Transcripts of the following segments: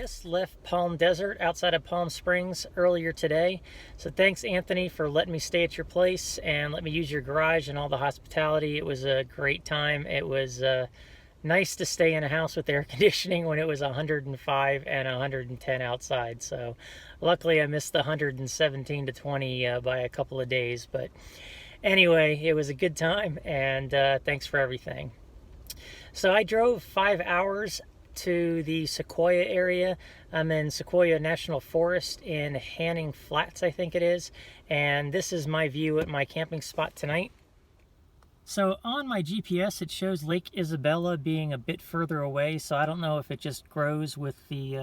just left Palm Desert outside of Palm Springs earlier today. So thanks, Anthony, for letting me stay at your place and let me use your garage and all the hospitality. It was a great time. It was nice to stay in a house with air conditioning when it was 105 and 110 outside. So luckily I missed the 117 to 20 by a couple of days. But anyway, it was a good time, and thanks for everything. So I drove 5 hours to the Sequoia area. I'm in Sequoia National Forest in Hanning Flats, I think it is. And this is my view at my camping spot tonight. So on my GPS, it shows Lake Isabella being a bit further away. So I don't know if it just grows with the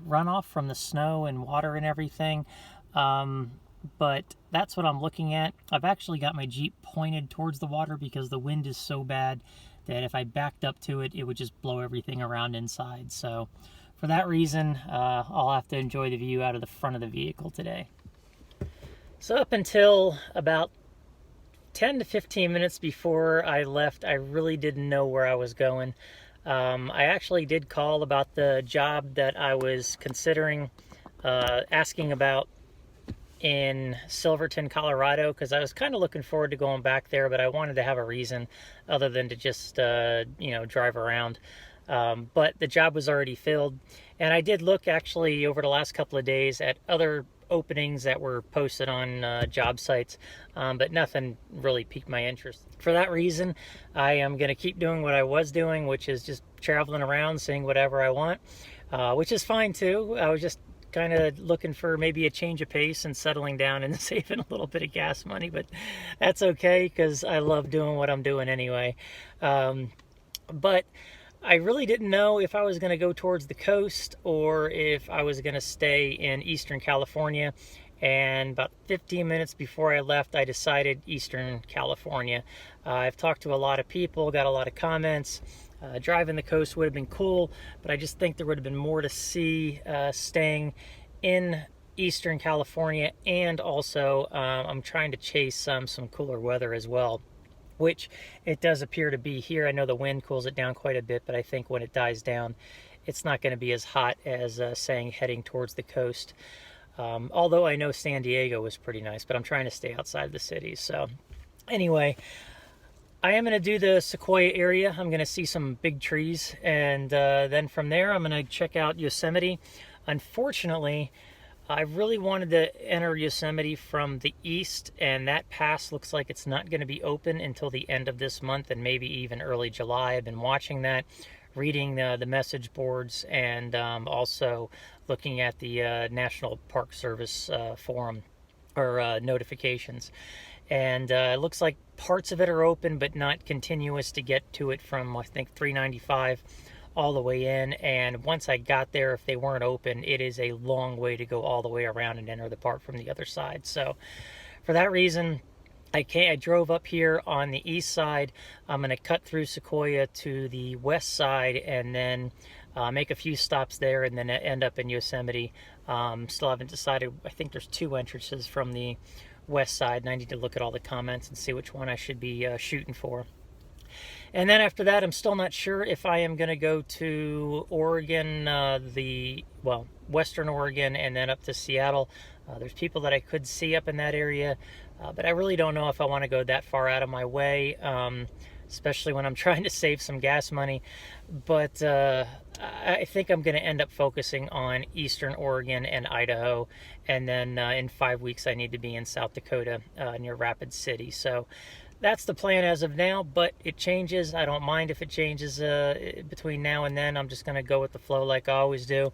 runoff from the snow and water and everything. But that's what I'm looking at. I've actually got my Jeep pointed towards the water because the wind is so bad that if I backed up to it, it would just blow everything around inside. So for that reason, I'll have to enjoy the view out of the front of the vehicle today. So up until about 10 to 15 minutes before I left, I really didn't know where I was going. I actually did call about the job that I was considering asking about in Silverton, Colorado, because I was kind of looking forward to going back there, but I wanted to have a reason other than to just drive around. But the job was already filled, and I did look actually over the last couple of days at other openings that were posted on job sites, but nothing really piqued my interest. For that reason, I am going to keep doing what I was doing, which is just traveling around, seeing whatever I want, which is fine too. I was just kind of looking for maybe a change of pace and settling down and saving a little bit of gas money, but that's okay because I love doing what I'm doing anyway. But I really didn't know if I was going to go towards the coast or if I was going to stay in Eastern California. And about 15 minutes before I left, I decided Eastern California. I've talked to a lot of people, got a lot of comments. Driving the coast would have been cool, but I just think there would have been more to see staying in Eastern California, and also I'm trying to chase some cooler weather as well, which it does appear to be here. I know the wind cools it down quite a bit, but I think when it dies down, it's not going to be as hot as saying heading towards the coast. Although I know San Diego was pretty nice, but I'm trying to stay outside the city. So anyway, I am going to do the Sequoia area. I'm going to see some big trees, and then from there I'm going to check out Yosemite. Unfortunately, I really wanted to enter Yosemite from the east, and that pass looks like it's not going to be open until the end of this month and maybe even early July. I've been watching that, reading the message boards, and also looking at the National Park Service forum or notifications. And it looks like parts of it are open, but not continuous to get to it from, I think, 395 all the way in. And once I got there, if they weren't open, it is a long way to go all the way around and enter the park from the other side. So for that reason, I drove up here on the east side. I'm going to cut through Sequoia to the west side and then make a few stops there and then end up in Yosemite. Still haven't decided. I think there's 2 entrances from the west side, and I need to look at all the comments and see which one I should be shooting for. And then after that, I'm still not sure if I am going to go to Oregon, Western Oregon, and then up to Seattle. There's people that I could see up in that area, but I really don't know if I want to go that far out of my way, especially when I'm trying to save some gas money. But I think I'm going to end up focusing on Eastern Oregon and Idaho, and then in 5 weeks I need to be in South Dakota near Rapid City. So that's the plan as of now, but it changes. I don't mind if it changes between now and then. I'm just going to go with the flow like I always do.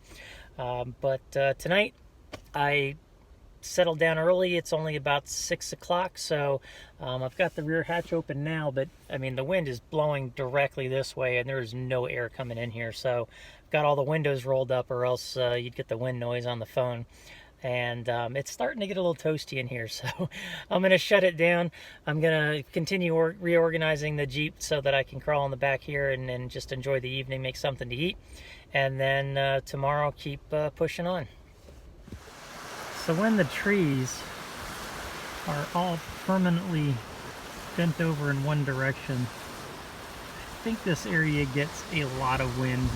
But tonight I settled down early. It's only about 6 o'clock, so I've got the rear hatch open now, but I mean the wind is blowing directly this way and there's no air coming in here, so I've got all the windows rolled up, or else you'd get the wind noise on the phone. And it's starting to get a little toasty in here, so I'm going to shut it down. I'm going to continue reorganizing the Jeep so that I can crawl in the back here and just enjoy the evening, make something to eat, and then tomorrow keep pushing on. So when the trees are all permanently bent over in one direction, I think this area gets a lot of wind.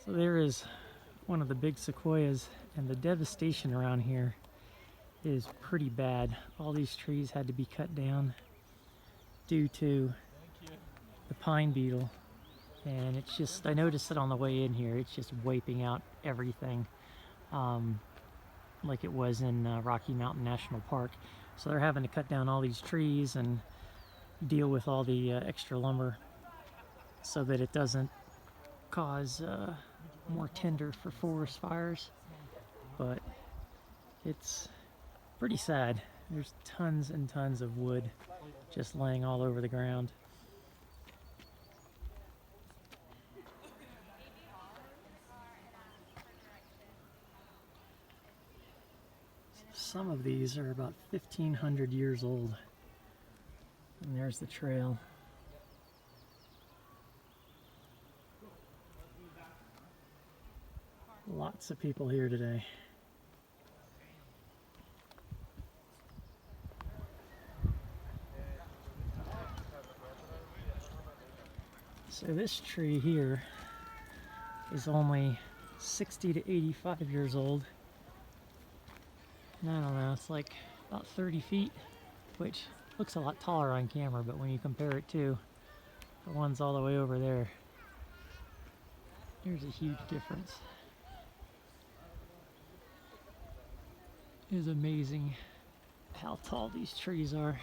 So there is one of the big sequoias, and the devastation around here is pretty bad. All these trees had to be cut down due to the pine beetle, and it's just, I noticed it on the way in here, it's just wiping out everything, like it was in Rocky Mountain National Park. So they're having to cut down all these trees and deal with all the extra lumber so that it doesn't cause more tinder for forest fires. But it's pretty sad. There's tons and tons of wood just laying all over the ground. Some of these are about 1,500 years old. And there's the trail. Lots of people here today. So this tree here is only 60 to 85 years old. And I don't know, it's like about 30 feet, which looks a lot taller on camera, but when you compare it to the ones all the way over there, there's a huge difference. It is amazing how tall these trees are.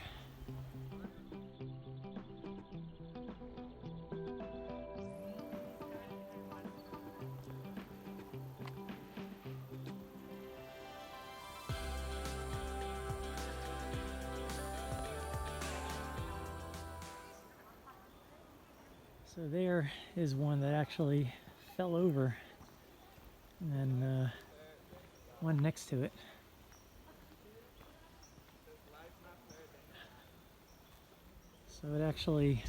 So there is one that actually fell over, and then one next to it. So it actually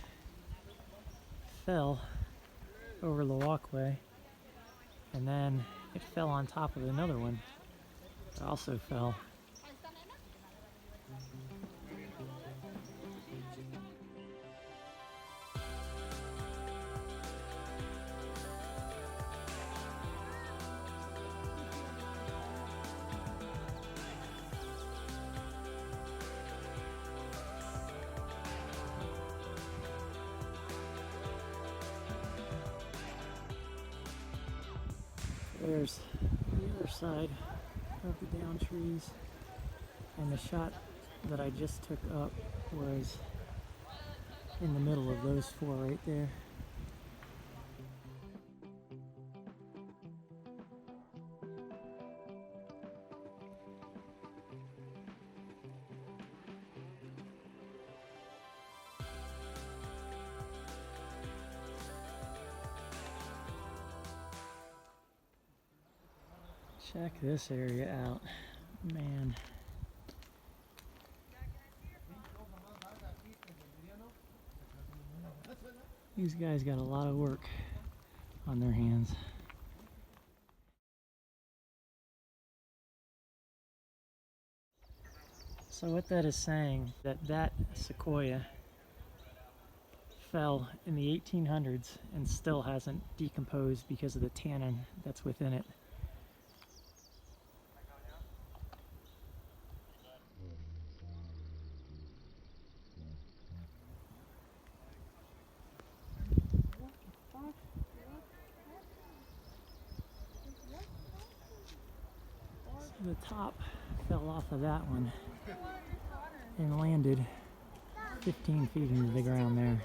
fell over the walkway, and then it fell on top of another one that also fell. There's the other side of the down trees, and the shot that I just took up was in the middle of those four right there. Check this area out, man. These guys got a lot of work on their hands. So what that is saying, that sequoia fell in the 1800s and still hasn't decomposed because of the tannin that's within it. The top fell off of that one and landed 15 feet into the ground there.